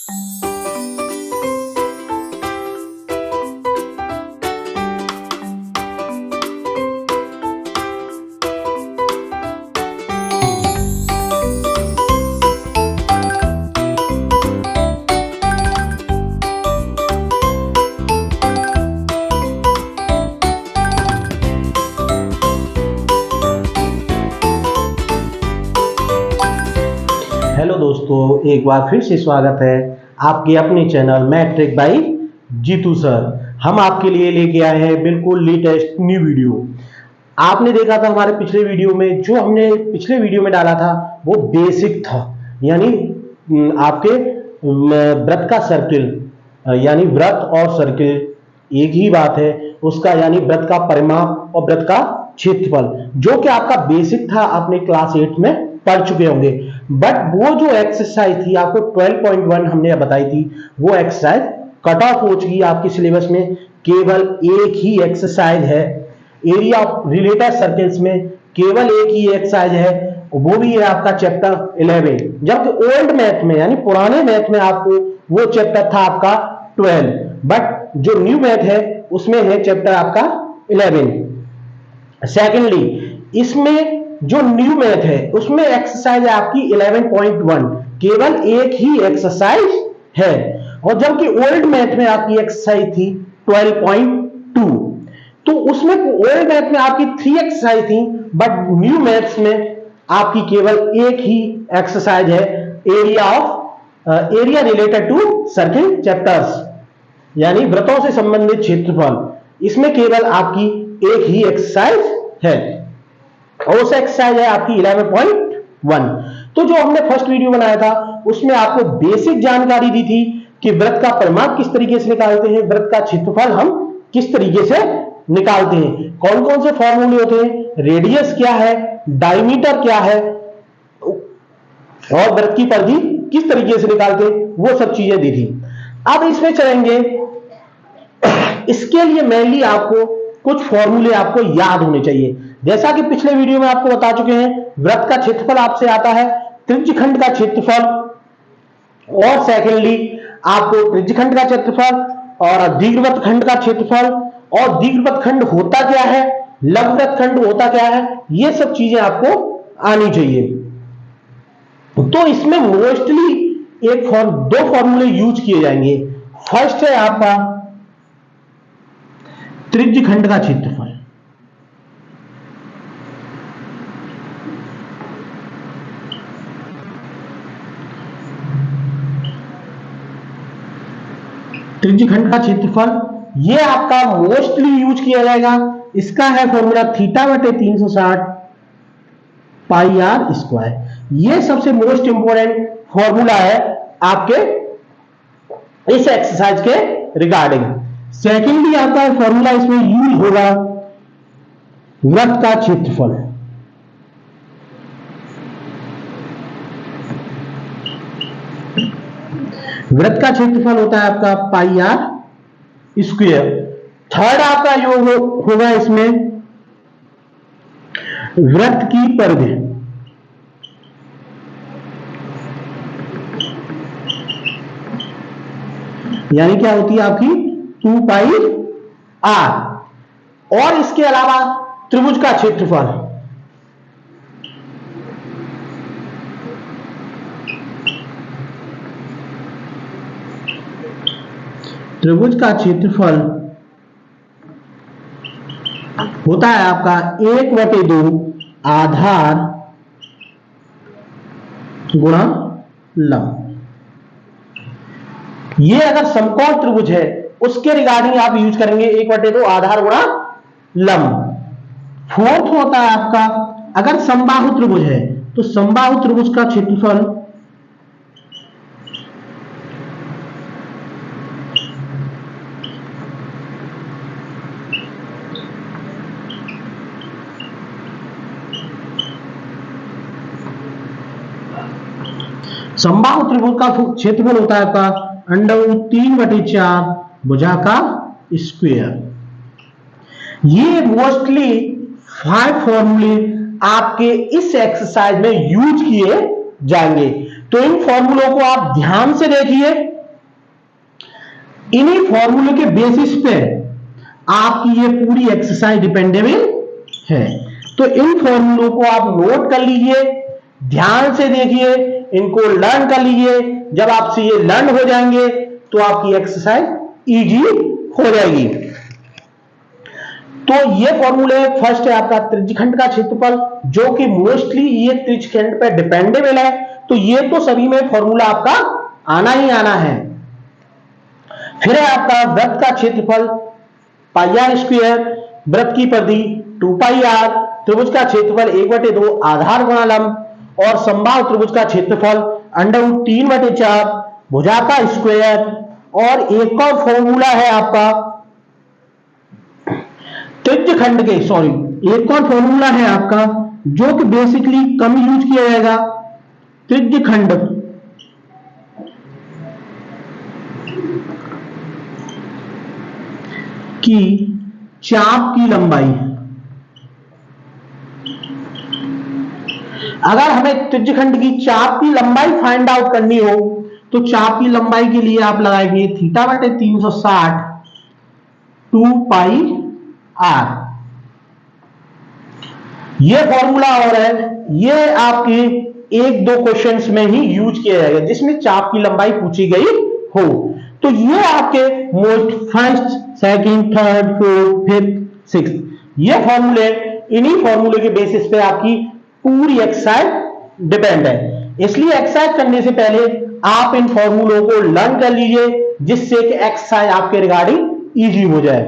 Hello दोस्तों, एक बार फिर से स्वागत है आपके अपने channel matric by Jeetu sir. हम आपके लिए लेके आए हैं बिल्कुल लेटेस्ट न्यू वीडियो। आपने देखा था हमारे पिछले वीडियो में, जो हमने पिछले वीडियो में डाला था वो बेसिक था, यानी आपके व्रत का सर्किल, यानी व्रत और सर्किल एक ही बात है उसका, यानी व्रत का परिमाप और व्रत का क्षेत्रफल, जो कि आपका बेसिक था, आपने क्लास 8 में पढ़ चुके होंगे। बट वो जो एक्सरसाइज थी आपको 12.1 हमने बताई थी, वो एक्सरसाइज कट ऑफ हो चुकी है आपके सिलेबस में। केवल एक ही एक्सरसाइज है एरिया ऑफ रिलेटेड सर्कल्स में, केवल एक ही एक्सरसाइज है, वो भी है आपका चैप्टर 11। जबकि ओल्ड मैथ में यानी पुराने मैथ में आपको वो चैप्टर था आपका 12, बट जो न्यू मैथ है उसमें है चैप्टर आपका 11। सेकेंडली, इसमें जो न्यू मैथ है उसमें एक्सरसाइज है आपकी 11.1, केवल एक ही एक्सरसाइज है। और जबकि ओल्ड मैथ में आपकी एक्सरसाइज थी 12.2, तो उसमें ओल्ड मैथ में आपकी 3 एक्सरसाइज थी, बट न्यू मैथ्स में आपकी केवल एक ही एक्सरसाइज है, area related to circle chapters, यानी व्रतों से संबंधित क्षेत्रफल। इसमें केवल आपकी एक ही एक्सरसाइज है और उस एक्सरसाइज है आपकी 11.1। तो जो हमने फर्स्ट वीडियो बनाया था उसमें आपको बेसिक जानकारी दी थी कि व्रत का परिमाप किस तरीके से निकालते हैं, व्रत का क्षेत्रफल हम किस तरीके से निकालते हैं, कौन कौन से फॉर्मूले होते हैं, रेडियस क्या है, डायमीटर क्या है, और व्रत की परिधि किस तरीके से निकालते हैं, वो सब चीजें दी थी। अब इसमें चलेंगे, इसके लिए मेनली आपको कुछ फॉर्मूले आपको याद होने चाहिए। जैसा कि पिछले वीडियो में आपको बता चुके हैं, व्रत का क्षेत्रफल आपसे आता है त्रिज्यखंड का क्षेत्रफल, और सेकेंडली आपको त्रिज्यखंड का क्षेत्रफल और दीर्घवृत्त खंड का क्षेत्रफल, और दीर्घवृत्त खंड होता क्या है, लघुवृत्त खंड होता क्या है, ये सब चीजें आपको आनी चाहिए। तो इसमें मोस्टली दो फॉर्मूले यूज किए जाएंगे। फर्स्ट है आपका त्रिज्यखंड का क्षेत्रफल, त्रिज्यखंड का क्षेत्रफल ये आपका मोस्टली यूज किया जाएगा। इसका है फॉर्मूला θ/360 पाई आर स्क्वायर। ये सबसे मोस्ट इंपोर्टेंट फॉर्मूला है आपके इस एक्सरसाइज के रिगार्डिंग। सेकेंडली आपका फॉर्मूला इसमें यूज होगा व्रत का क्षेत्रफल। व्रत का क्षेत्रफल होता है आपका पाई आर स्क्वायर। थर्ड आपका योग होगा इसमें व्रत की परिधि, यानी क्या होती है आपकी 2 पाई आर। और इसके अलावा त्रिभुज का क्षेत्रफल, त्रिभुज का क्षेत्रफल होता है आपका 1/2 आधार गुणा लंब। ये अगर समकोण त्रिभुज है उसके रिगार्डिंग आप यूज करेंगे 1/2 आधार गुणा लंब। फोर्थ होता है आपका अगर समबाहु त्रिभुज है तो समबाहु त्रिभुज का क्षेत्रफल समबाहु त्रिभुज का क्षेत्रफल होता है आपका √3/4 भुजा का स्क्वायर। ये मोस्टली 5 फॉर्मूले आपके इस एक्सरसाइज में यूज किए जाएंगे। तो इन फॉर्मूलों को आप ध्यान से देखिए, इन्हीं फॉर्मूले के बेसिस पे आपकी ये पूरी एक्सरसाइज डिपेंडेबल है। तो इन फॉर्मूलों को आप नोट कर लीजिए, ध्यान से देखिए, इनको लर्न कर लीजिए। जब आपसे ये लर्न हो जाएंगे तो आपकी एक्सरसाइज इजी हो जाएगी। तो ये फॉर्मूले, फर्स्ट है आपका त्रिज्यखंड का क्षेत्रफल, जो कि मोस्टली ये त्रिज्यखंड पे डिपेंडेबल है। तो ये तो सभी में फॉर्मूला आपका आना ही आना है। फिर है आपका वृत्त का क्षेत्रफल पाई आर स्क्वायर, वृत्त की परिधि 2 पाई आर, त्रिभुज का क्षेत्रफल 1/2 आधार गुणा लंब और समबाहु त्रिभुज का क्षेत्रफल √3/4 भुजा का स्क्वायर। और एक और फॉर्मूला है आपका त्रिज्यखंड के, एक और फॉर्मूला है आपका जो कि बेसिकली कम यूज किया जाएगा, त्रिज्यखंड की चाप की लंबाई। अगर हमें त्रिज्यखंड की चाप की लंबाई फाइंड आउट करनी हो तो चाप की लंबाई के लिए आप लगाएंगे θ/360 2 पाई आर। ये फॉर्मूला और है, ये आपके 1-2 क्वेश्चंस में ही यूज किया जाएगा जिसमें चाप की लंबाई पूछी गई हो। तो ये आपके most first, second, third, fourth, fifth, sixth, ये फॉर्मूले, इन्हीं फॉर्मूले के बेसिस पे आपकी पूरी एक्सरसाइज डिपेंड है। इसलिए एक्सरसाइज करने से पहले आप इन फॉर्मूलों को लर्न कर लीजिए, जिससे कि एक्सरसाइज आपके रिगार्डिंग इजी हो जाए।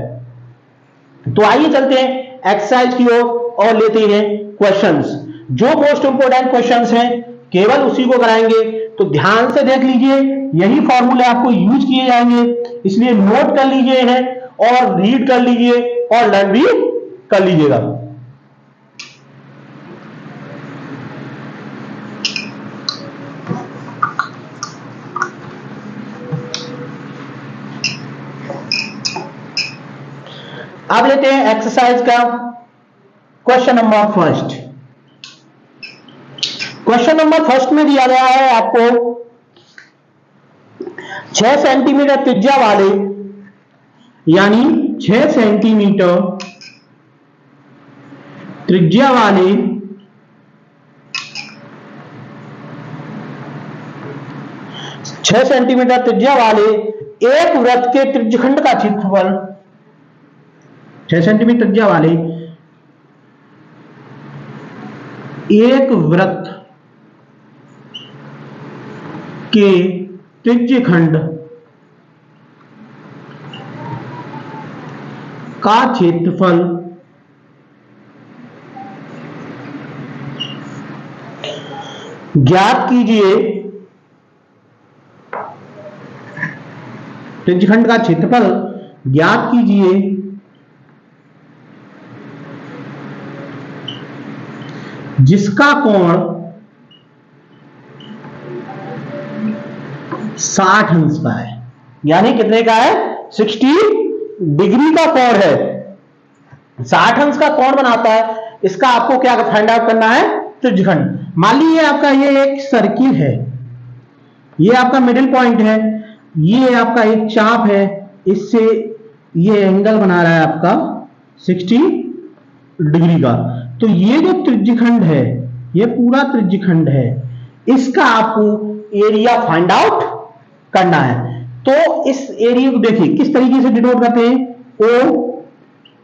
तो आइए चलते हैं एक्सरसाइज की ओर और लेते हैं क्वेश्चंस। जो मोस्ट इंपोर्टेंट क्वेश्चंस हैं केवल उसी को कराएंगे, तो ध्यान से देख लीजिए, यही फॉर्मूले आपको यूज किए जाएंगे, इसलिए नोट कर लीजिए इन्हें और रीड कर लीजिए और लर्न भी कर लीजिएगा। अब लेते हैं एक्सरसाइज का question number first. Question number first में दिया गया है आपको 6 सेंटीमीटर त्रिज्या वाले, यानी 6 सेंटीमीटर त्रिज्या वाले 6 सेंटीमीटर त्रिज्या वाले एक वृत्त के त्रिज्यखंड का क्षेत्रफल, 6 सेंटीमीटर त्रिज्या वाले एक वृत्त के त्रिज्यखंड का क्षेत्रफल ज्ञात कीजिए। त्रिज्यखंड का क्षेत्रफल ज्ञात कीजिए जिसका कोण 60 अंश का है, यानी कितने का है, 60 डिग्री का कोण है, 60 अंश का कोण बनाता है। इसका आपको क्या फाइंड आउट करना है, त्रिज्यखंड। मान लीजिए आपका ये एक सर्किल है, ये आपका मिडिल पॉइंट है, ये आपका एक चाप है, इससे ये एंगल बना रहा है आपका 60 डिग्री का। तो ये जो त्रिज्यखंड है, ये पूरा त्रिज्यखंड है, इसका आपको एरिया फाइंड आउट करना है। तो इस एरिया को देखिए किस तरीके से डिनोट करते हैं, ओ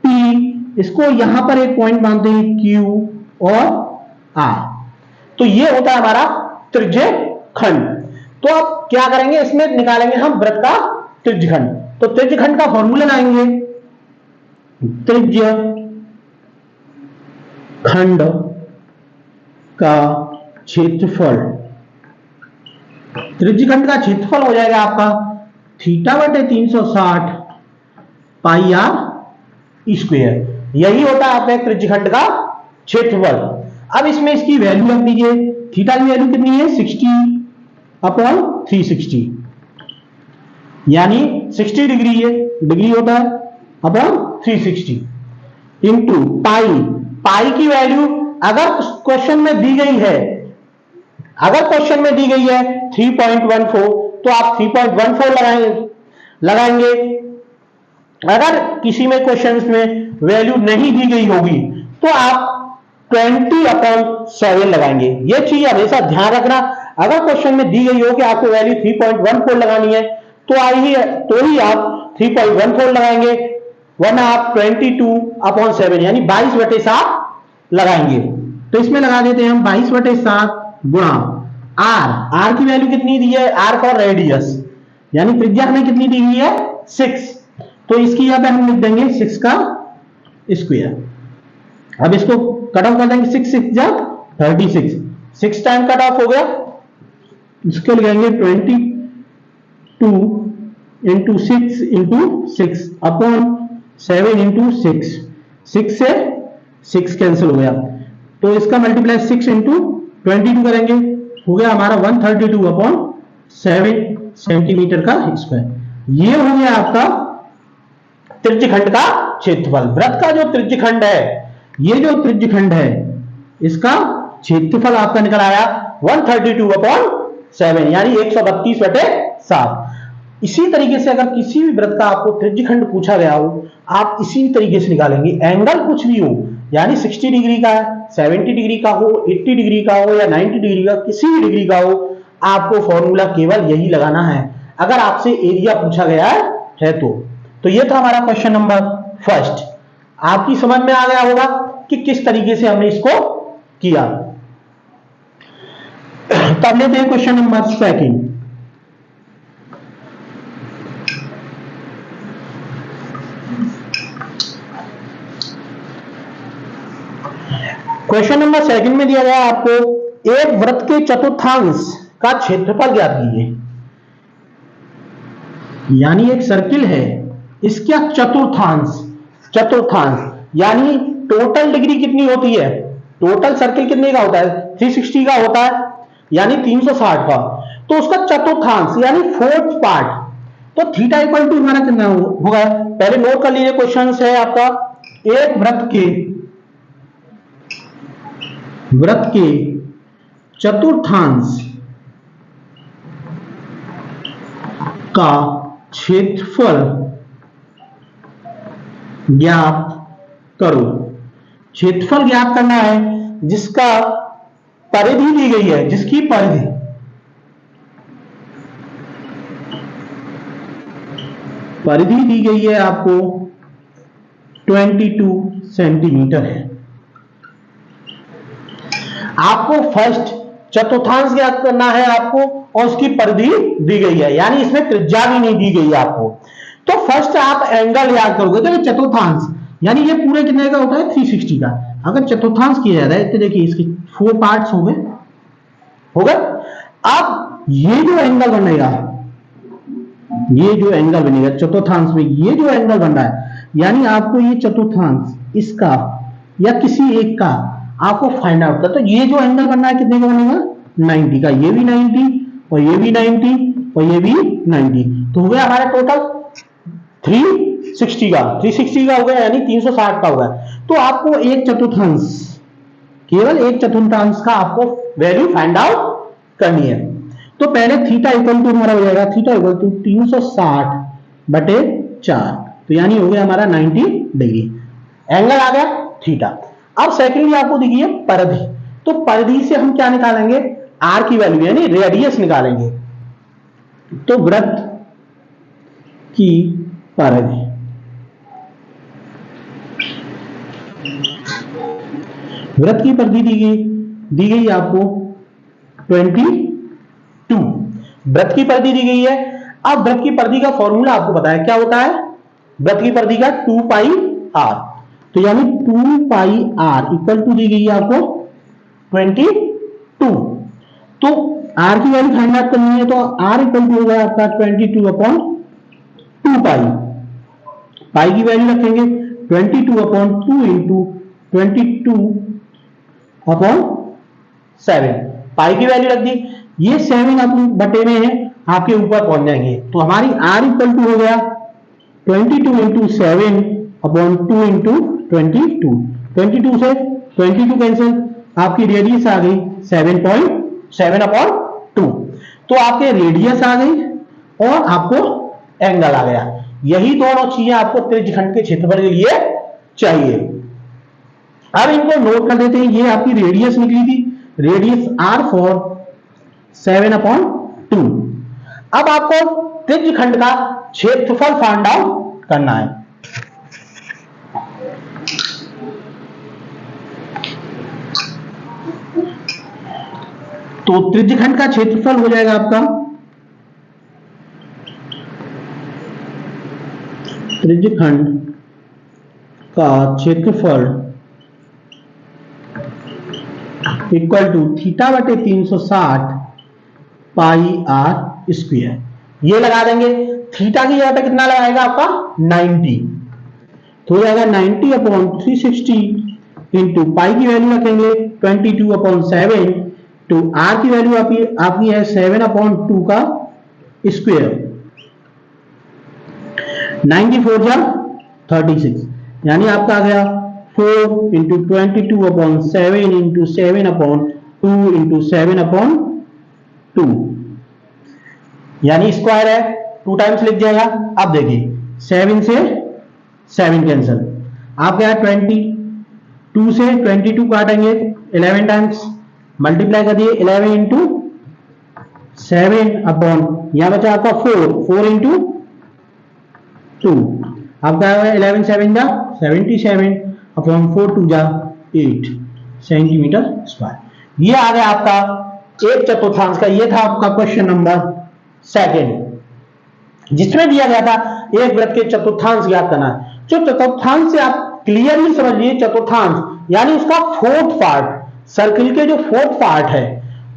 पी, इसको यहां पर एक पॉइंट मानते हैं क्यू और आर। तो ये होता है हमारा त्रिज्यखंड। तो अब क्या करेंगे, इसमें निकालेंगे हम वृत्त का त्रिज्यखंड। तो त्रिज्यखंड का फॉर्मूला लाएंगे, त्रिज्यखंड का क्षेत्रफल, त्रिज्यखंड का क्षेत्रफल हो जाएगा आपका θ/360 पाई आर स्क्वायर। यही होता है आपका त्रिज्यखंड का क्षेत्रफल। अब इसमें इसकी वैल्यू रख दीजिए, थीटा की वैल्यू कितनी है, 60/360, यानी 60 डिग्री है, डिग्री होता है अपॉन 360 इंटू पाई। पाई की वैल्यू अगर क्वेश्चन में दी गई है, अगर क्वेश्चन में दी गई है 3.14 तो आप 3.14 लगाएंगे। अगर किसी में क्वेश्चन में वैल्यू नहीं दी गई होगी तो आप 20/7 लगाएंगे। यह चीज हमेशा ध्यान रखना, अगर क्वेश्चन में दी गई हो कि आपको वैल्यू 3.14 लगानी है तो ही आप 3.14 लगाएंगे, वरना आप 22/7 यानी 22/7 लगाएंगे। तो इसमें लगा देते हैं हम 22/7 गुणा आर की वैल्यू कितनी दी है, आर्क और रेडियस यानी त्रिज्या हमें कितनी दी हुई है 6, तो इसकी यहां पे हम लिख देंगे 6 का स्क्वायर। अब इसको कट ऑफ कर देंगे, 6 6 जा 36, 6 टाइम कट ऑफ हो गया, इसको लिखेंगे 22 इंटू 6 इंटू 6 अपॉन 7 इंटू 6, 6 से 6 कैंसिल हो गया, तो इसका मल्टीप्लाई 6 इंटू 22 करेंगे, हो गया हमारा 132/7 सेंटीमीटर का स्क्वायर। ये हो गया आपका त्रिज्यखंड का क्षेत्रफल। वृत्त का जो त्रिज्यखंड है, ये जो त्रिज्यखंड है इसका क्षेत्रफल आपका निकल आया 132/7 यानी 132/7। इसी तरीके से अगर किसी भी वृत्त का आपको त्रिज्यखंड पूछा गया हो, आप इसी तरीके से निकालेंगे। एंगल कुछ भी हो, यानी 60 डिग्री का, 70 डिग्री का हो, 80 डिग्री का हो या 90 डिग्री का, किसी भी डिग्री का हो, आपको फॉर्मूला केवल यही लगाना है अगर आपसे एरिया पूछा गया है तो ये था हमारा क्वेश्चन नंबर फर्स्ट। आपकी समझ में आ गया होगा कि किस तरीके से हमने इसको किया। तब लेते हैं question number second. Question number second में दिया गया आपको एक वृत्त के चतुर्थांश का क्षेत्रफल ज्ञात कीजिए। यानी एक सर्किल है, इसका चतुर्थांश यानी टोटल डिग्री कितनी होती है, टोटल सर्किल कितने का होता है 360 का होता है यानी 360 का, तो उसका चतुर्थांश यानी फोर्थ पार्ट, तो थीटा इक्वल टू हमारा कितना होगा, पहले नोट कर लीजिए। क्वेश्चन है आपका एक वृत्त के चतुर्थांश का क्षेत्रफल ज्ञात करो। क्षेत्रफल ज्ञात करना है जिसका परिधि दी गई है, जिसकी परिधि दी गई है आपको 22 सेंटीमीटर है। आपको फर्स्ट चतुर्थांश ज्ञात करना है आपको और उसकी परिधि दी गई है, यानी इसमें त्रिज्या भी नहीं दी गई है आपको। तो फर्स्ट आप एंगल याद करोगे, तो चतुर्थांश यानी ये पूरे कितने का होता है 360 का। अगर चतुर्थांश किया जाता है तो देखिए इसके 4 पार्ट्स हो गए। अब ये जो एंगल बनेगा चतुर्थांश में, ये जो एंगल बन रहा है, यानी आपको ये चतुर्थांश इसका या किसी एक का आपको फाइंड आउट करना। तो ये जो एंगल बनना है कितने का बनेगा 90 का, ये भी 90 और ये भी 90 और ये भी 90, तो हो गया हमारा टोटल 360 का हो गया यानी 360 का हो गया। तो आपको एक चतुर्थांश, केवल एक चतुर्थांश का आपको वैल्यू फाइंड आउट करनी है। तो पहले थीटा इक्वल टू हमारा हो जाएगा थीटा इक्वल टू 360/4, तो यानी हो गया हमारा 90 डिग्री, एंगल आ गया थीटा। अब सेकेंडली आपको देखिए परिधि, तो परिधि से हम क्या निकालेंगे आर की वैल्यू यानी रेडियस निकालेंगे। तो वृत्त की परिधि, वृत्त की परिधि दी गई आपको 22, वृत्त की परिधि दी गई है। अब वृत्त की परिधि का फॉर्मूला आपको पता है क्या होता है, वृत्त की परिधि का 2πr, तो यानी 2πr इक्वल टू दी गई है आपको 22। तो r की वैल्यू फाइंड आउट करनी है, तो r इक्वल टू होगा आपका 22/2π, पाई की वैल्यू रखेंगे 22/2 इंटू 22/7, पाई की वैल्यू रख दी, ये 7 आप बटे में है आपके ऊपर पहुंच जाएंगे। तो हमारी r इक्वल टू हो गया 22 इंटू 7/2 इंटू 22 से 22 कैंसिल, आपकी रेडियस आ गई 7.5 7/2। तो आपके रेडियस आ गई और आपको एंगल आ गया। यही दोनों चीजें आपको त्रिज्यखंड के क्षेत्रफल के लिए चाहिए। अब इनको नोट कर देते हैं। ये आपकी रेडियस निकली थी, रेडियस R फॉर 7/2। अब आपको त्रिज्यखंड का क्षेत्रफल फाइंड आउट करना है। तो त्रिज्यखंड का क्षेत्रफल हो जाएगा आपका, त्रिज्यखंड का क्षेत्रफल इक्वल टू θ/360 πr²। ये लगा देंगे। थीटा की जगह पे कितना लगाएगा आपका 90, तो हो जाएगा 90/360 इंटू पाई की वैल्यू रखेंगे 22/7 टू आर की वैल्यू आपकी है 7/2 का स्क्वायर। 94 जा 36, यानी आपका आ गया 4 इंटू 22/7 इंटू 7/2 इंटू 7/2, यानी स्क्वायर है, 2 टाइम्स लिख जाएगा। अब देखिए 7 से 7 कैंसिल, आप क्या 22 से 22 काटेंगे 11 टाइम्स, मल्टीप्लाई कर दिए 11 इंटू 7 अपॉन, यहां बचा आपका 4 इंटू 2, आपका 11 7 जा 77 अपॉन 4 2 जा 8 सेंटीमीटर स्क्वायर। ये आ गया आपका 1/4 का। ये था आपका क्वेश्चन नंबर 2, जिसमें दिया गया था एक वृत्त के चतुर्थांश ज्ञात करना है। जो चतुर्थांश से आप क्लियरली समझ लीजिए, चतुर्थांश यानी उसका फोर्थ पार्ट, सर्किल के जो फोर्थ पार्ट है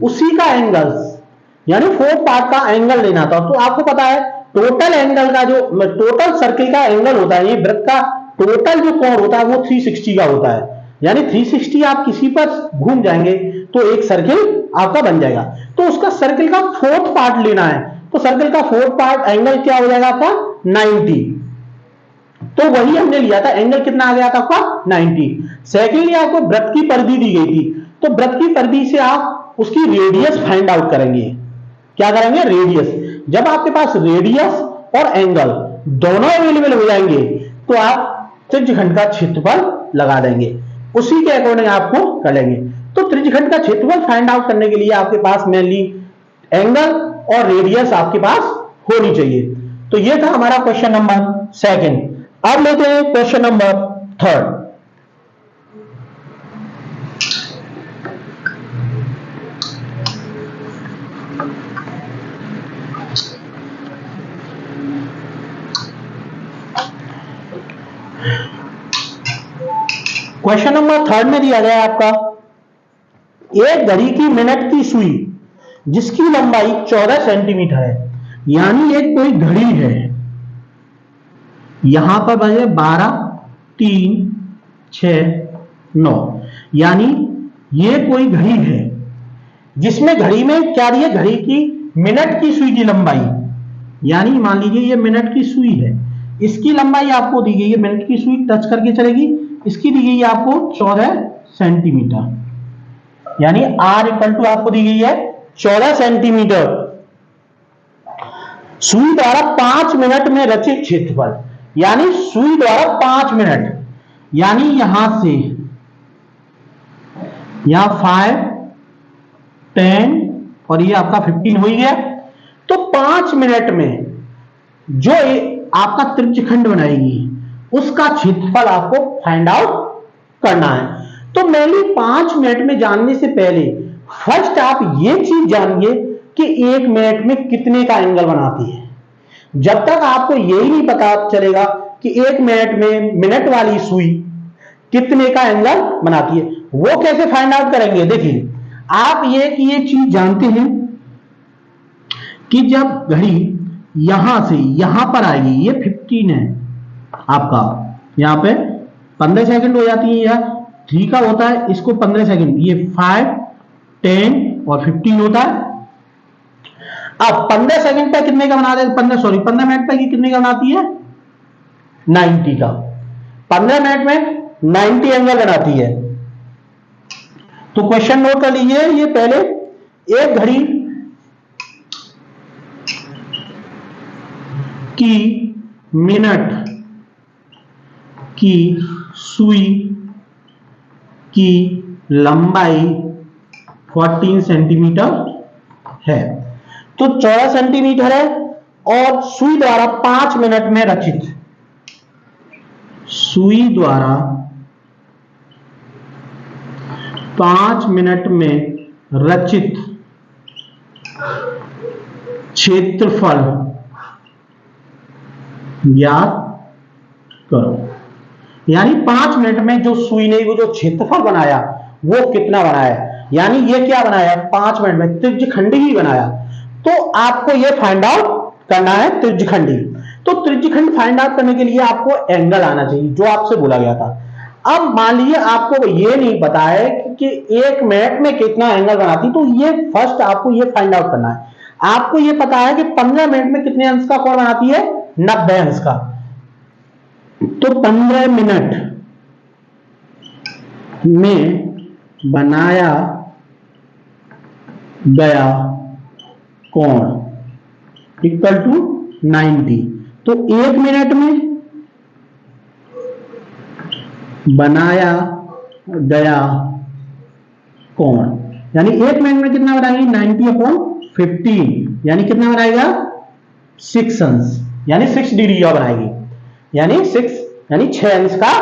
उसी का एंगल, यानी फोर्थ पार्ट का एंगल लेना था। तो आपको पता है टोटल एंगल का जो टोटल सर्किल का एंगल होता है, ये वृत्त का टोटल जो कोण होता है वो 360 का होता है। यानी 360 आप किसी पर घूम जाएंगे तो एक सर्किल आपका बन जाएगा। तो उसका सर्किल का फोर्थ पार्ट लेना है, तो सर्किल का फोर्थ पार्ट एंगल क्या हो जाएगा आपका 90। तो वही हमने लिया था, एंगल कितना आ गया था आपका 90। सेकेंडली आपको वृत्त की परिधि दी गई थी, तो वृत्त की परिधि से आप उसकी रेडियस फाइंड आउट करेंगे। क्या करेंगे? रेडियस। जब आपके पास रेडियस और एंगल दोनों अवेलेबल हो जाएंगे तो आप त्रिज्यखंड का क्षेत्रफल लगा देंगे, उसी के अकॉर्डिंग आपको कर लेंगे। तो त्रिज्यखंड का क्षेत्रफल फाइंड आउट करने के लिए आपके पास मेनली एंगल और रेडियस आपके पास होनी चाहिए। तो ये था हमारा क्वेश्चन नंबर 2। अब लेते हैं क्वेश्चन नंबर 3। क्वेश्चन नंबर 3 में दिया गया है आपका एक घड़ी की मिनट की सुई जिसकी लंबाई 14 सेंटीमीटर है, यानी एक कोई घड़ी है, यहां पर बजे 12 3 6 9, यानी ये कोई घड़ी है जिसमें घड़ी में क्या दिया, घड़ी की मिनट की सुई की लंबाई, यानी मान लीजिए ये मिनट की सुई है, इसकी लंबाई आपको दी गई है, मिनट की सुई टच करके चलेगी, इसकी दी गई है आपको 14 सेंटीमीटर, यानी R इक्वल टू आपको दी गई है 14 सेंटीमीटर। सुई द्वारा 5 मिनट में रचित क्षेत्रफल, यानी सुई द्वारा 5 मिनट, यानी यहां से यहां 5 10 और ये आपका 15 हो ही गया। तो 5 मिनट में जो आपका त्रिज्यखंड बनाएगी उसका क्षेत्रफल आपको फाइंड आउट करना है। तो मैंने 5 मिनट में जानने से पहले फर्स्ट आप ये चीज जानिए कि 1 मिनट में कितने का एंगल बनाती है। जब तक आपको यही नहीं पता चलेगा कि 1 मिनट में मिनट वाली सुई कितने का एंगल बनाती है, वो कैसे फाइंड आउट करेंगे। देखिए आप ये चीज जानते हैं कि जब घड़ी यहां से यहां पर आएगी, ये 15 है आपका, यहां पे 15 सेकंड हो जाती है, या 3 का होता है, इसको 15 सेकंड, ये 5 10 और 15 होता है। अब 15 सेकंड पर कितने का बना दे, 15 मिनट पर कितने का बनाती है 90 का, 15 मिनट में 90 एंगल बनाती है। तो क्वेश्चन नोट कर लीजिए, ये पहले एक घड़ी की मिनट की सुई की लंबाई 14 सेंटीमीटर है। तो 14 सेंटीमीटर है और सुई द्वारा 5 मिनट में रचित, सुई द्वारा 5 मिनट में रचित क्षेत्रफल ज्ञात करो। यानी 5 मिनट में जो सुई ने वो जो क्षेत्रफल बनाया वो कितना बनाया, यानी ये क्या बनाया 5 मिनट में, त्रिज्यखंडी ही बनाया। तो आपको ये फाइंड आउट करना है त्रिज्यखंडी। तो त्रिज्यखंड फाइंड आउट करने के लिए आपको एंगल आना चाहिए जो आपसे बोला गया था। अब मान लीजिए आपको ये नहीं पता है कि 1 मिनट में कितना एंगल बनाती, तो ये फर्स्ट आपको ये फाइंड आउट करना है। आपको ये पता है कि 15 मिनट में कितने अंश का कोण बनाती है, 90 अंश का। तो 15 मिनट में बनाया गया कोण इक्वल टू 90। तो 1 मिनट में बनाया गया कोण, यानी 1 मिनट में कितना बनाएगी 90/15, यानी कितना बनाएगा 6 अंश, यानी 6 डिग्री का बनाएगी, यानी 6 अंश का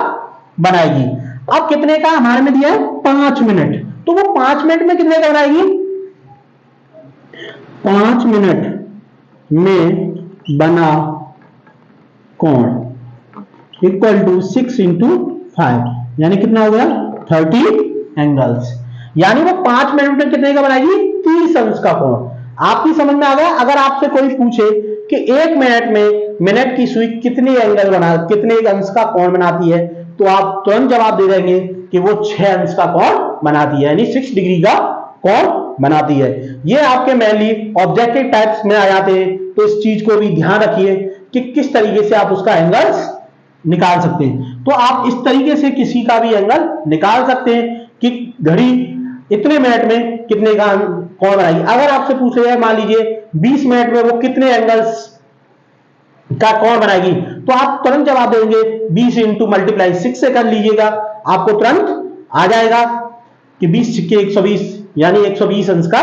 बनाएगी। अब कितने का हमारे में दिया है 5 मिनट, तो वो 5 मिनट में कितने का बनाएगी, 5 मिनट में बना कोण इक्वल टू 6 इंटू 5, यानी कितना हो गया 30 एंगल्स। यानी वो 5 मिनट में कितने का बनाएगी 30 अंश का कोण। आपकी समझ में आ गया। अगर आपसे कोई पूछे कि 1 मिनट में मिनट की सुई कितने अंश का कोण बनाती है, तो आप तुरंत जवाब दे देंगे कि वो 6 अंश का कोण बनाती है, यानी 6 डिग्री का कोण बनाती है। ये आपके मेनली ऑब्जेक्टिव टाइप्स में आ जाते हैं, तो इस चीज को भी ध्यान रखिए कि किस तरीके से आप उसका एंगल्स निकाल सकते हैं। तो आप इस तरीके से किसी का भी एंगल निकाल सकते हैं कि घड़ी इतने मिनट में कितने का कोण बनाएगी। अगर आपसे पूछे जाए मान लीजिए 20 मिनट में वो कितने एंगल्स का कोण बनाएगी, तो आप तुरंत जवाब देंगे 20 इंटू मल्टीप्लाई 6 से कर लीजिएगा, आपको तुरंत आ जाएगा कि 20 छिक्के 120, यानी 120 अंश का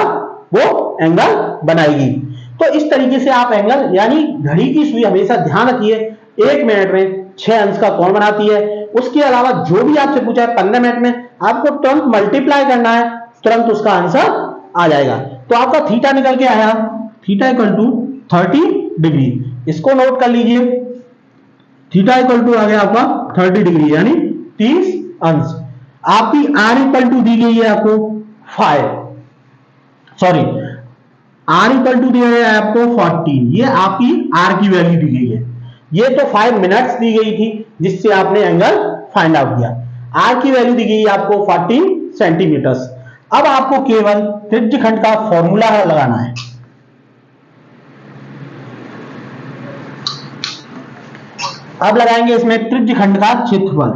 वो एंगल बनाएगी। तो इस तरीके से आप एंगल, यानी घड़ी की सुई हमेशा ध्यान रखिए 1 मिनट में 6 अंश का कोण बनाती है। उसके अलावा जो भी आपसे पूछा है 15 मिनट में, आपको तुरंत मल्टीप्लाई करना है, तुरंत उसका आंसर आ जाएगा। तो आपका थीटा निकल के आया, थीटा इक्वल टू 30 डिग्री। इसको नोट कर लीजिए, थीटा इक्वल टू आ गया आपका 30 डिग्री, यानी 30 अंश। आपकी आर इक्वल टू दी गई है आपको 5, सॉरी आर इक्वल टू दिया है आपको 14, ये आपकी आर की वैल्यू दी गई है। ये तो 5 मिनट्स दी गई थी जिससे आपने एंगल फाइंड आउट किया। आर की वैल्यू दी गई है आपको 14 सेंटीमीटर्स। अब आपको केवल त्रिज्यखंड का फॉर्मूला लगाना है। अब लगाएंगे इसमें त्रिज्यखंड का क्षेत्रफल।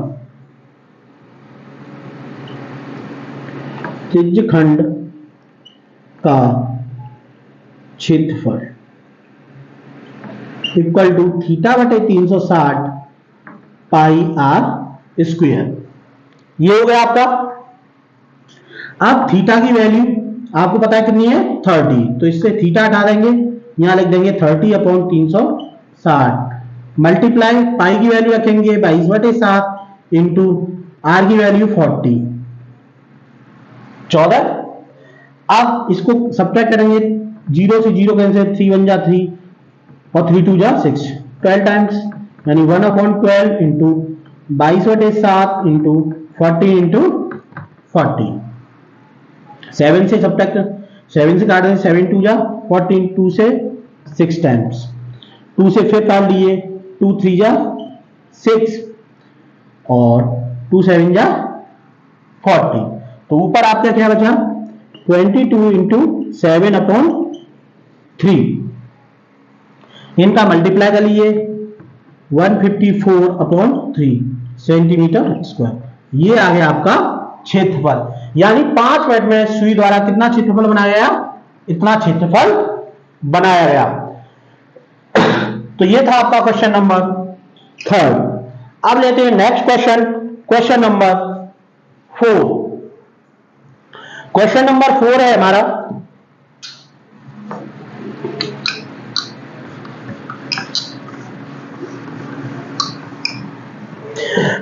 त्रिज्यखंड का क्षेत्रफल इक्वल टू थीटा बटे 360 पाई आर स्क्वायर। ये हो गया आपका। अब थीटा की वैल्यू आपको पता है कितनी है 30, तो इससे थीटा हटा देंगे, यहां लिख देंगे 30/360 मल्टीप्लाई पाई की वैल्यू रखेंगे 22/7 इंटू आर की वैल्यू 40 14। अब इसको सब्ट्रैक्ट करेंगे, 0 से 0 कैंसिल, 3 1 जा 3 और 3 2 जा 6, 12 टाइम्स, यानी 1/12 इंटू 22/7 इंटू 40 इंटू 40। 7 से सब्ट्रैक्ट, 7 से काट देंगे, 7 2 जा 14, 2 से 6 टाइम्स, 2 से फिर काट लिए, 2 3 जा 6 और 2 7 जा 40। तो ऊपर आपका क्या बचा 22 इंटू 7/3। इनका मल्टीप्लाई कर लीजिए 154/3 सेंटीमीटर स्क्वायर। ये आ गया आपका क्षेत्रफल। यानी 5 मिनट में सुई द्वारा कितना क्षेत्रफल बनाया गया इतना क्षेत्रफल बनाया गया। तो ये था आपका क्वेश्चन नंबर 3। अब लेते हैं next question, question number 4। Question number 4 है हमारा,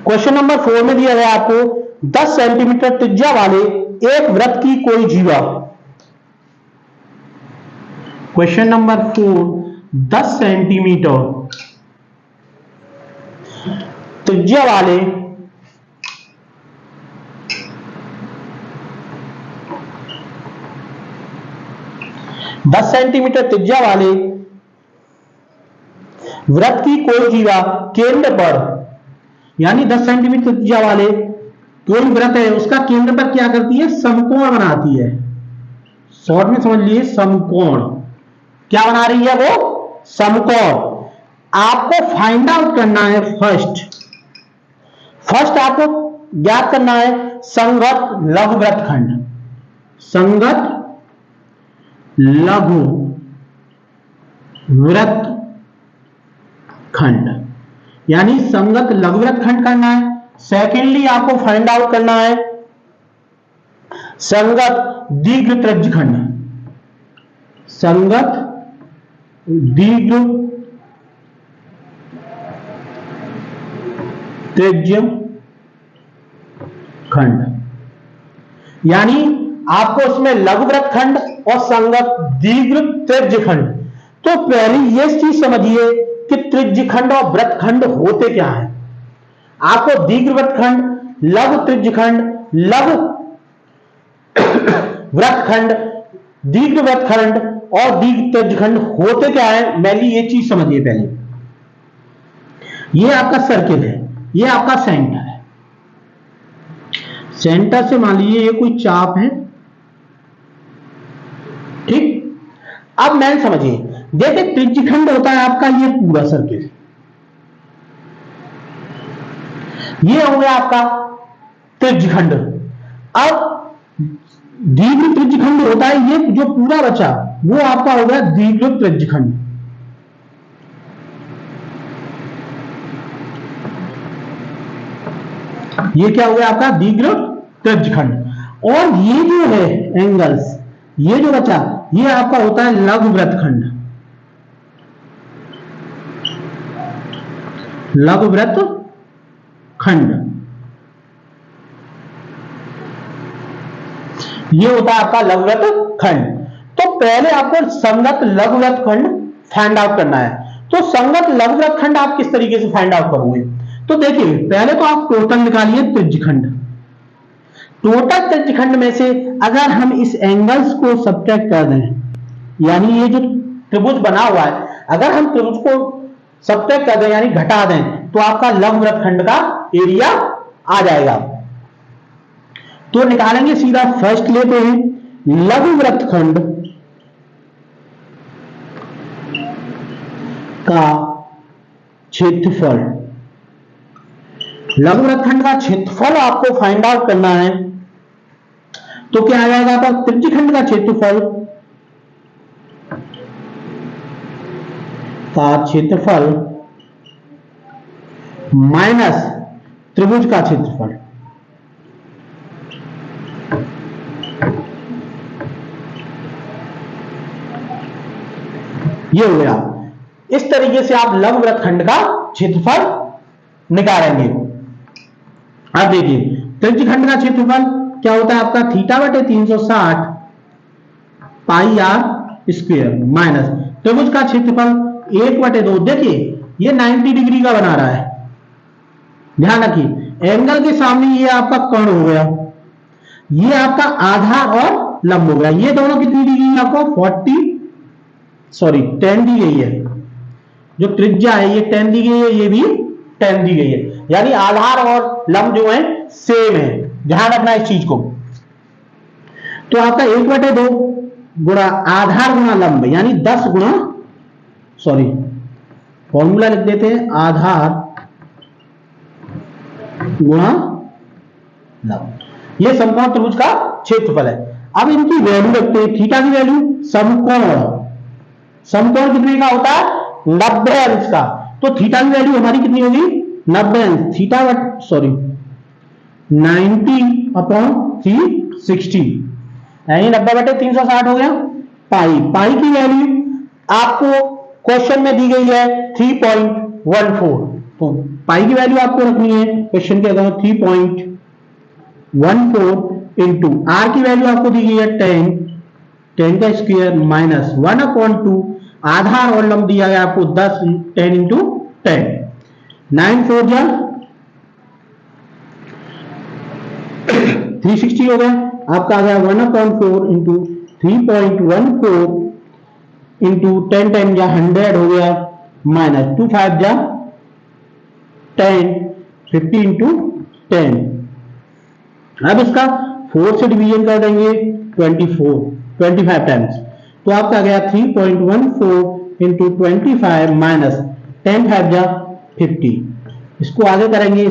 क्वेश्चन नंबर 4 में दिया गया आपको 10 सेंटीमीटर त्रिज्या वाले एक वृत्त की कोई जीवा। क्वेश्चन नंबर 4, 10 सेंटीमीटर त्रिज्या वाले त्रिज्या वाले वृत्त की कोई जीवा केंद्र पर, यानी 10 सेंटीमीटर त्रिज्या वाले कोई वृत्त है, उसका केंद्र पर क्या करती है, समकोण बनाती है। शॉर्ट में समझ लिए, समकोण। क्या बना रही है वो, समकोण। आपको फाइंड आउट करना है फर्स्ट आपको ज्ञात करना है संगत लघु वृत्तखंड। संगत लघु वृत्तखंड, यानी संगत लघु वृत्तखंड करना है। सेकेंडली आपको फाइंड आउट करना है संगत दीर्घ त्रिज्यखंड। संगत दीर्घ त्रिज्यखंड, यानी आपको उसमें लघु वृत्तखंड और संगत दीर्घ त्रिज्यखंड। तो पहले ये चीज समझिए कि त्रिज्यखंड और वृत्तखंड होते क्या है। आपको दीर्घ वृत्तखंड, लघु त्रिज्यखंड, लघु वृत्तखंड, दीर्घ वृत्तखंड और दीर्घ त्रिज्यखंड होते क्या है, पहले ये चीज समझिए। पहले ये आपका सर्किल है, ये आपका सेंटर है। सेंटर से मान लीजिए ये कोई चाप है, ठीक। अब मैन समझिए, देखिए त्रिज्यखंड होता है आपका ये पूरा सर्किल, ये हो गया आपका त्रिज्यखंड। अब दीर्घ त्रिज्यखंड होता है ये जो पूरा बचा, वो आपका हो गया दीर्घ त्रिज्यखंड। ये क्या हो गया आपका दीर्घ त्रिज्यखंड। और ये जो है एंगल्स, ये जो बचा, ये आपका होता है लघु वृत्तखंड। लघु वृत्तखंड ये होता है आपका लघु वृत्तखंड। तो पहले आपको संगत लघु वृत्तखंड फाइंड आउट करना है। तो संगत लघु वृत्तखंड आप किस तरीके से फाइंड आउट करोगे, तो देखिए पहले तो आप टोटल निकालिए त्रिज्यखंड। टोटल त्रिज्यखंड में से अगर हम इस एंगल्स को सब्ट्रैक्ट कर दें, यानी ये जो त्रिभुज बना हुआ है, अगर हम त्रिभुज को सब्ट्रैक्ट कर दें यानी घटा दें, तो आपका लघु वृत्तखंड का एरिया आ जाएगा। तो निकालेंगे सीधा, फर्स्ट लेते हैं लघु वृत्तखंड का क्षेत्रफल। लघु वृत्तखंड का क्षेत्रफल आपको फाइंड आउट करना है, तो क्या आ जाएगा आपका त्रिज्यखंड का क्षेत्रफल माइनस त्रिभुज का क्षेत्रफल। ये हो गया। इस तरीके से आप लघु वृत्तखंड का क्षेत्रफल निकालेंगे। अब देखिए त्रिज्यखंड का क्षेत्रफल क्या होता है आपका θ/360 पाई आर स्क्वायर माइनस त्रिभुज का क्षेत्रफल 1/2। देखिए ये 90 डिग्री का बना रहा है, ध्यान रखिए। एंगल के सामने ये आपका कर्ण हो गया, ये आपका आधार और लंब हो गया। ये दोनों कितनी दी गई आपको 10 दी गई है। जो त्रिज्या है ये 10 दी गई है, ये भी 10 दी गई है, यानी आधार और लंब जो है सेम है। ध्यान रखना इस चीज को। तो आपका 1/2 गुणा आधार गुणा लंब, यानी 10 गुणा, फॉर्मूला लिख देते हैं, आधार गुणा लंब। ये समकोण त्रिभुज का क्षेत्रफल है। अब इनकी वैल्यू रखते हैं, थीटा की वैल्यू, समकोण, समकोण कितने का होता है, 90 अंश का। तो थीटा की वैल्यू हमारी कितनी होगी, 90 अंश, थीटा सॉरी 90 अपॉन 360 यानी 90/360 हो गया। पाई, पाई की वैल्यू आपको क्वेश्चन में दी गई है 3.14, तो पाई की वैल्यू आपको रखनी है क्वेश्चन के अगर 3.14 इंटू आर की वैल्यू आपको दी गई है 10, 10 का स्क्वायर माइनस 1/2, आधा और लंब दिया गया आपको 10, 10 इंटू 10, 9 4 जा 360 हो गया आपका, आ गया 1/4 इंटू 3.14 इंटू 10 10 जा 100 हो गया, माइनस 2 5 जा 10, 50 इंटू 10। अब इसका 4 से डिवीजन कर देंगे 25 टाइम्स, तो आपका आ गया 3.14 इंटू 25 माइनस 10 5 जा 50। इसको आगे करेंगे,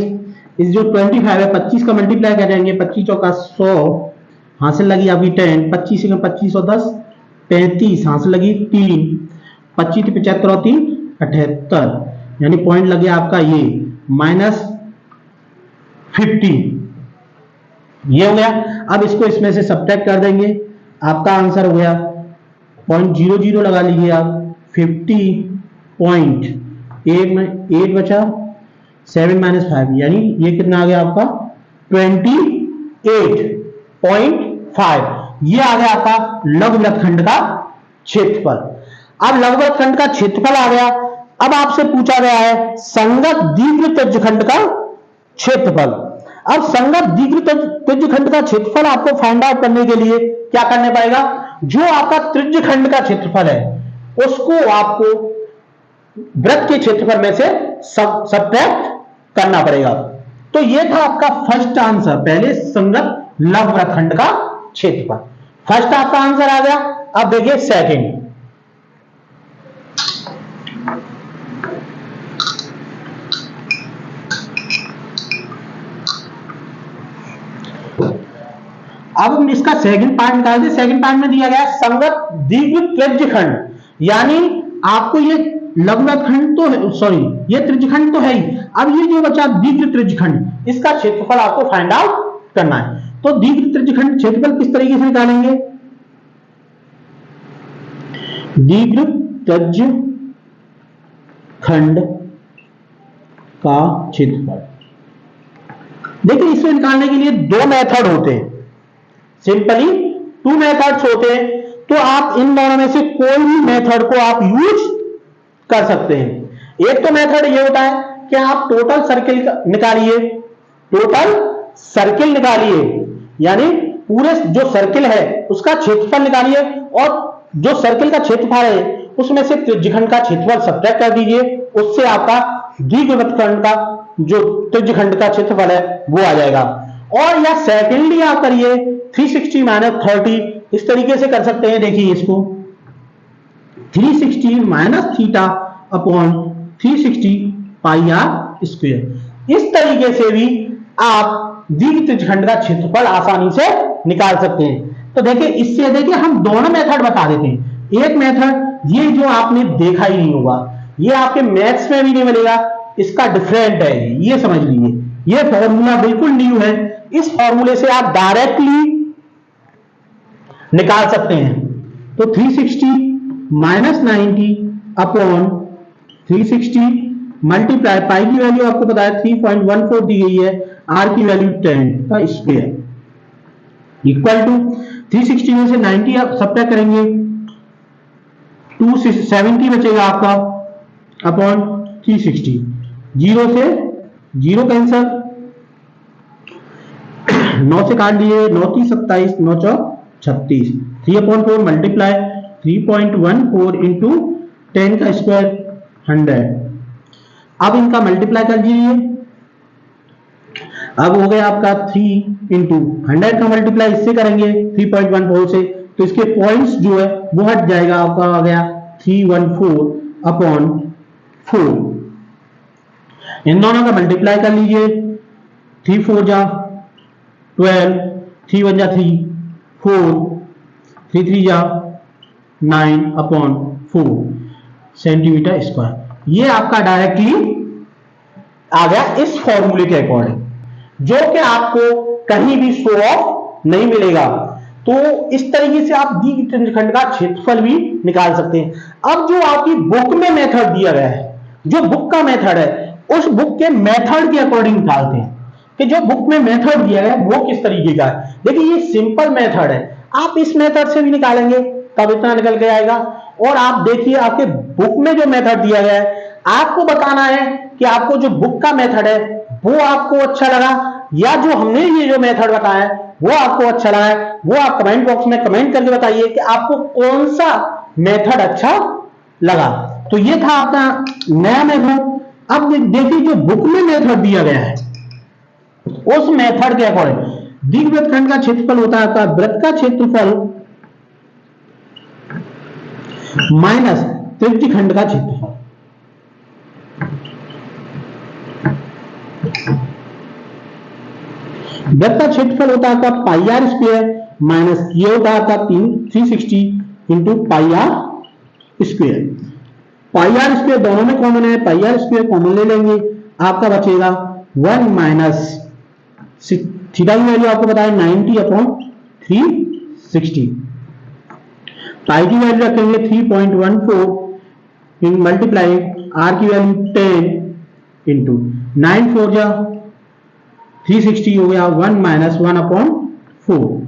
इस जो 25 है 25 का मल्टीप्लाई करेंगे, 25 चौका 100, हासिल लगी आपकी 10, 25 से 25 और 10 35, हासिल लगी 3, 25 75 और 3 78, यानी पॉइंट लग गया आपका ये माइनस 50, ये हो गया। अब इसको इसमें से सब्ट्रैक्ट कर देंगे, आपका आंसर हो गया 0.00 लगा लीजिए आप, 50.8 बचा 7 माइनस 5, यानी ये कितना आ गया आपका 28.5, ये आ गया आपका लघुवृत्तखंड का क्षेत्रफल। अब लघुवृत्तखंड का क्षेत्रफल आ गया, अब आपसे पूछा गया है संगत दीर्घ त्रिज्यखंड का क्षेत्रफल। अब संगत दीर्घ त्रिज्यखंड का क्षेत्रफल आपको फाइंड आउट करने के लिए क्या करने पड़ेगा, जो आपका त्रिज्यखंड का क्षेत्रफल है उसको आपको वृत्त के क्षेत्रफल में से सब्ट्रैक्ट करना पड़ेगा। तो ये था आपका फर्स्ट आंसर, पहले संगत लघुवृत्तखंड का क्षेत्रफल, फर्स्ट आपका आंसर आ गया। अब देखिए सेकंड, अब हम इसका सेकंड पार्ट निकालते। सेकंड पार्ट में दिया गया संगत दीर्घ त्रिज्यखंड, यानी आपको ये लघुवृत्तखंड तो है, सॉरी ये त्रिज्यखंड तो है ही, अब ये जो बचा दीर्घ त्रिज्यखंड, इसका क्षेत्रफल आपको फाइंड आउट करना है। तो दीर्घ त्रिज्यखंड क्षेत्रफल किस तरीके से निकालेंगे, दीर्घ त्रिज्यखंड का क्षेत्रफल, देखिए इसको निकालने के लिए दो मेथड होते हैं, सिंपली 2 मेथड्स होते हैं, तो आप इन दोनों में से कोई भी मेथड को आप यूज कर सकते हैं। एक तो मेथड ये होता है कि आप टोटल सर्किल निकालिए, टोटल सर्किल निकालिए, यानी पूरे जो सर्किल है उसका क्षेत्रफल निकालिए, और जो सर्किल का क्षेत्रफल है उसमें से त्रिज्यखंड का क्षेत्रफल सब्ट्रैक्ट कर दीजिए, उससे आपका दीर्घवृत्तखंड का जो त्रिज्यखंड का क्षेत्रफल है वो आ जाएगा। और या सेकेंडली आप करिए 360 माइनस 30, इस तरीके से कर सकते हैं। देखिए इसको 360 minus theta upon 360 pi r square, इस तरीके से भी आप दीर्घ त्रिज्यखंड का क्षेत्रफल आसानी से निकाल सकते हैं। तो देखिए इससे देखिए हम दोनों मेथड बता देते हैं। एक मेथड ये जो आपने देखा ही नहीं होगा, ये आपके मैथ्स में भी नहीं मिलेगा, इसका डिफरेंट है, ये समझ लीजिए, ये फॉर्मूला बिल्कुल न्यू है, इस फॉर्मूले से आप डायरेक्टली निकाल सकते हैं। तो 360 माइनस 90 अपॉन 360 मल्टीप्लाई, पाई की वैल्यू आपको पता है 3.14 दी गई है, आर की वैल्यू 10 का स्क्वायर इक्वल टू 360 में से 90 आप सब्ट्रैक्ट करेंगे 270 बचेगा आपका अपॉन 360, 0 से 0 कैंसल, 9 से काट लिए, 9 3 27, 9 4 36, 3/4 मल्टीप्लाई 3.14 इंटू 10 का स्क्वायर 100। अब इनका मल्टीप्लाई कर दीजिए, अब हो गया आपका 3 इंटू 100 का मल्टीप्लाई इससे करेंगे 3.14 से, तो इसके पॉइंट्स जो है वो हट जाएगा, आपका आ गया 314/4। इन दोनों का मल्टीप्लाई कर लीजिए, 3 4 जा 12, 3 1 जा 3, 4, 3 3 जा 9/4 सेंटीमीटर स्क्वायर। ये आपका डायरेक्टली आ गया इस फॉर्मूले के अकॉर्डिंग, जो कि आपको कहीं भी शो ऑफ नहीं मिलेगा। तो इस तरीके से आप दी गई त्रिज्यखंड का क्षेत्रफल भी निकाल सकते हैं। अब जो आपकी बुक में मेथड दिया गया है, जो बुक का मेथड है, उस बुक के मेथड के अकॉर्डिंग निकालते हैं कि जो बुक में मेथड दिया गया है वो किस तरीके का है। देखिए ये सिंपल मेथड है, आप इस मेथड से भी निकालेंगे तब इतना निकल के आएगा। और आप देखिए आपके बुक में जो मेथड दिया गया है, आपको बताना है कि आपको जो बुक का मेथड है वो आपको अच्छा लगा या जो हमने ये जो मेथड बताया है वो आपको अच्छा लगा है। वो आप कमेंट बॉक्स में कमेंट करके बताइए कि आपको कौन सा मेथड अच्छा लगा। तो ये था आपका नया मेथड। अब देखिए जो बुक में मेथड दिया गया है उस मेथड के अकॉर्डिंग दीर्घवृत्तखंड का क्षेत्रफल होता है वृत्त का क्षेत्रफल माइनस त्रिज्यखंड का क्षेत्रफल। वृत्त का क्षेत्रफल होता है पाई आर स्क्वायर माइनस ये होता है 360 into pi r square. Pi r square दोनों में कॉमन है, पाई आर स्क्वायर कॉमन ले लेंगे, आपका बचेगा 1 माइनस थीटा की वैल्यू आपको बताया 90/360। पाई की वैल्यू रखेंगे 3.14 इन मल्टीप्लाई आर की वैल्यू 10 इंटू 9 4 जा 360 हो गया 1 माइनस 1/4।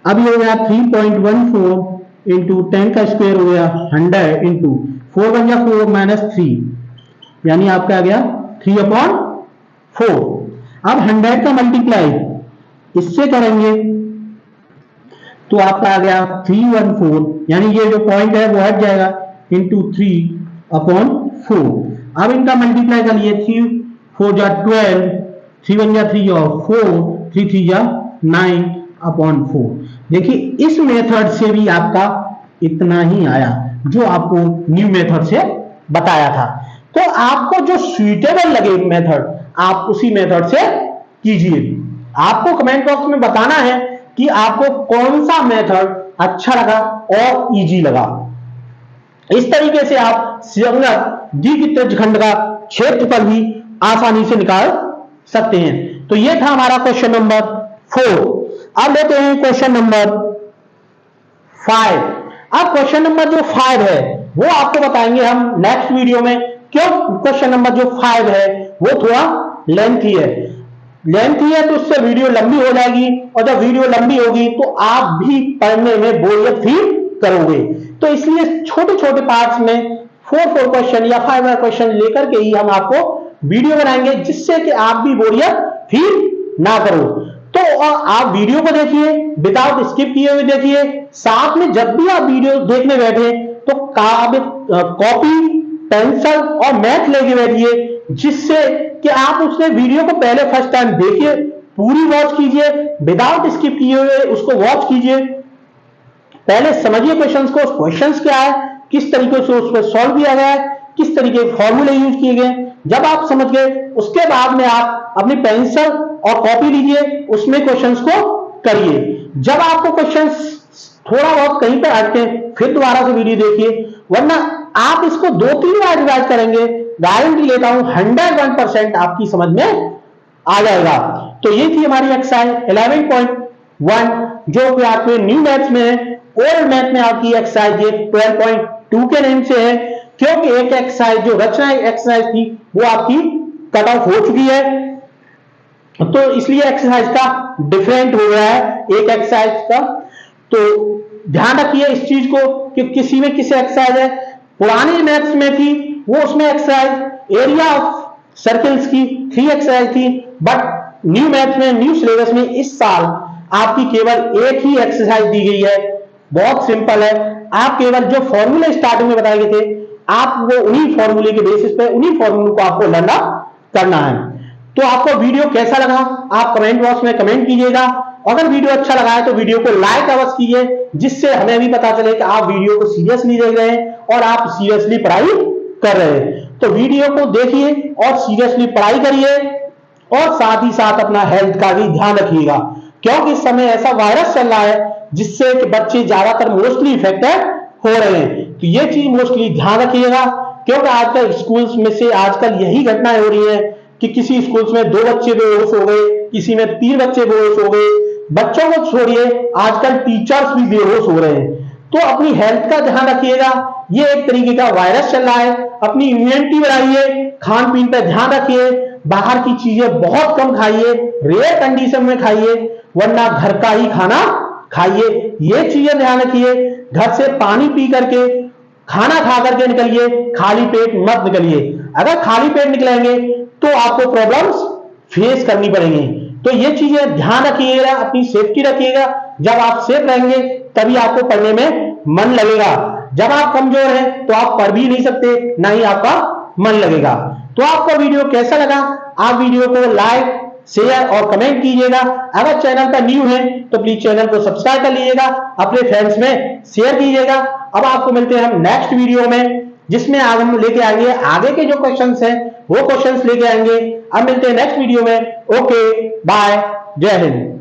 अब ये हो गया 3.14 इंटू 10 का स्क्वायर हो गया 100 इंटू 4 बन गया 4 माइनस 3 यानी आपका आ गया 3/4। अब 100 का मल्टीप्लाई इससे करेंगे तो आपका आ गया 314 यानी ये जो पॉइंट है वो हट जाएगा इंटू 3/4। अब इनका मल्टीप्लाई कर लिए 3 4 जा 12 3 1 जा 3 और 4 3 3 जा 9/4। देखिए इस मेथड से भी आपका इतना ही आया जो आपको न्यू मेथड से बताया था। तो आपको जो सुइटेबल लगे मेथड आप उसी मेथड से कीजिए। आपको कमेंट बॉक्स में बताना है कि आपको कौन सा मेथड अच्छा लगा और इजी लगा। इस तरीके से आप संगत दीर्घत्रिज्यखंड का क्षेत्रफल भी आसानी से निकाल सकते हैं। तो ये था हमारा क्वेश्चन नंबर 4। अब लेते हैं क्वेश्चन नंबर 5। अब क्वेश्चन नंबर जो 5 है वो आपको बताएंगे हम नेक्स्ट वीडियो में। क्यों क्वेश्चन नंबर जो 5 है वो थोड़ा लेंथी है तो उससे वीडियो लंबी हो जाएगी और जब वीडियो लंबी होगी तो आप भी पढ़ने में बोरियत फील करोगे। तो इसलिए छोटे छोटे पार्ट्स में 4 क्वेश्चन या 5 क्वेश्चन लेकर के ही हम आपको वीडियो बनाएंगे जिससे कि आप भी बोरियत फील ना करो। तो आप वीडियो को देखिए, विदाउट स्किप किए हुए देखिए। साथ में जब भी आप वीडियो देखने बैठे तो कॉपी पेंसिल और मैथ लेके बैठिए जिससे कि आप उसने वीडियो को पहले फर्स्ट टाइम देखिए, पूरी वॉच कीजिए, विदाउट स्किप किए हुए उसको वॉच कीजिए। पहले समझिए क्वेश्चंस को, क्वेश्चंस क्या है, किस तरीके से उस पर सॉल्व किया गया है, किस तरीके के फॉर्मूले यूज किए गए। जब आप समझ गए उसके बाद में आप अपनी पेंसिल और कॉपी लीजिए, उसमें क्वेश्चंस को करिए। जब आपको क्वेश्चंस थोड़ा बहुत कहीं पर अटके फिर दोबारा से वीडियो देखिए, वरना आप इसको 2-3 बार रिवाइज करेंगे, गारंटी लेता हूं 101% आपकी समझ में आ जाएगा। तो ये थी हमारी एक्सरसाइज 11.1 जो कि आपके न्यू मैथ्स में है। ओल्ड मैथ में आपकी एक्सरसाइज ये 12.2 के नेम से है, क्योंकि एक एक्सरसाइज जो रचना एक्सरसाइज थी वो आपकी कट ऑफ हो चुकी है, तो इसलिए एक्सरसाइज का डिफरेंट हो गया है एक एक्सरसाइज का। तो ध्यान रखिए इस चीज को कि किसी में किसी एक्सरसाइज है पुरानी मैथ्स में थी वो उसमें एक्सरसाइज एरिया ऑफ सर्कल्स की 3 एक्सरसाइज थी, बट न्यू मैथ्स में न्यू सिलेबस में इस साल आपकी केवल एक ही एक्सरसाइज दी गई है। बहुत सिंपल है, आप केवल जो फॉर्मूले स्टार्टिंग में बताए गए थे आप वो उन्हीं फॉर्मूले के बेसिस पे उन्हीं फॉर्मूले को आपको लर्न करना है। तो आपको वीडियो कैसा लगा आप कमेंट बॉक्स में कमेंट कीजिएगा। अगर वीडियो अच्छा लगा है तो वीडियो को लाइक अवश्य कीजिए, जिससे हमें भी पता चले कि आप वीडियो को सीरियसली देख रहे हैं और आप सीरियसली पढ़ाई कर रहे हैं। तो वीडियो को देखिए और सीरियसली पढ़ाई करिए और साथ ही साथ अपना हेल्थ का भी ध्यान रखिएगा, क्योंकि इस समय ऐसा वायरस चल रहा है जिससे कि बच्चे ज्यादातर मोस्टली इफेक्टेड हो रहे हैं। तो ये चीज मोस्टली ध्यान रखिएगा, क्योंकि आजकल स्कूल्स में से आजकल यही घटनाएं हो रही है कि किसी स्कूल्स में 2 बच्चे बेहोश हो गए, किसी में 3 बच्चे बेहोश हो गए। बच्चों को छोड़िए, आजकल टीचर्स भी बेहोश हो रहे हैं। तो अपनी हेल्थ का ध्यान रखिएगा, ये एक तरीके का वायरस चल रहा है। अपनी इम्यूनिटी बढ़ाइए, खान पीन पर ध्यान रखिए, बाहर की चीजें बहुत कम खाइए, रेयर कंडीशन में खाइए, वरना घर का ही खाना खाइए। ये चीजें ध्यान रखिए। घर से पानी पी करके, खाना खा करके निकलिए, खाली पेट मत निकलिए। अगर खाली पेट निकलेंगे तो आपको प्रॉब्लम्स फेस करनी पड़ेंगी। तो ये चीजें ध्यान रखिएगा, अपनी सेफ्टी रखिएगा। जब आप सेफ रहेंगे तभी आपको पढ़ने में मन लगेगा। जब आप कमजोर हैं तो आप पढ़ भी नहीं सकते, ना ही आपका मन लगेगा। तो आपको वीडियो कैसा लगा? आप वीडियो को लाइक, शेयर और कमेंट कीजिएगा। अगर चैनल पर न्यू है तो प्लीज चैनल को सब्सक्राइब कर लीजिएगा, अपने फ्रेंड्स में शेयर कीजिएगा। अब आपको मिलते हैं हम नेक्स्ट वीडियो में, जिसमें आज हम लेके आएंगे आगे के जो क्वेश्चंस हैं वो क्वेश्चंस लेके आएंगे। अब मिलते हैं नेक्स्ट वीडियो में। ओके, बाय, जय हिंद।